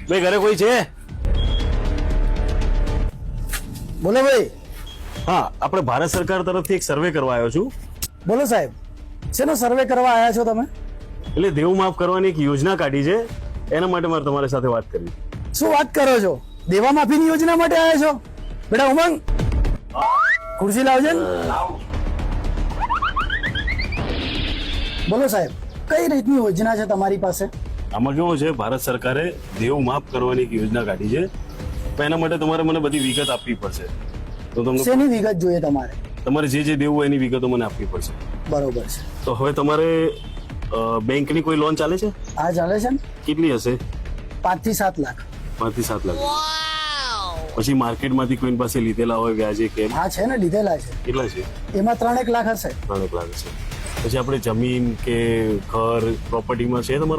ભાઈ ઘરે કોઈ છે? બોલો ભાઈ. હા, આપણે ભારત સરકાર તરફથી એક સર્વે કરવા આવ્યો છું. બોલો સાહેબ, શેનો સર્વે કરવા આવ્યા છો તમે? એટલે દેવ માફ કરવાની એક યોજના કાઢી છે, એના માટે મારે તમારી સાથે વાત કરવી. શું વાત કરો છો? દેવા માફીની યોજના માટે આવ્યા છો? બેટા ઉમંગ, ખુરશી લાવજે ને. બોલો સાહેબ, કઈ રીતની યોજના છે તમારી પાસે? આમાં કેવું છે, ભારત સરકારે દેવ માફ કરવાની એક યોજના કાઢી છે, પણ એના માટે તમારે મને બધી વિગત આપવી પડશે. તો તમને શેની વિગત જોઈએ તમારે? તમારે જે જે દેવું હોય એની વિગતો મને આપવી પડશે. બરોબર છે. તો હવે તમારે બેંકની કોઈ લોન ચાલે છે? હા ચાલે છે ને, કેટલી હશે? 5 થી 7 લાખ. 5 થી 7 લાખ. પછી માર્કેટમાંથી કોઈની પાસે લીધેલા હોય વ્યાજે કે હા છે ને, લીધેલા છે. કેટલા છે? એમાં 3 લાખ હશે. 3 લાખ છે. પછી આપણે જમીન કે ઘર પ્રોપર્ટીમાં છે તમારે?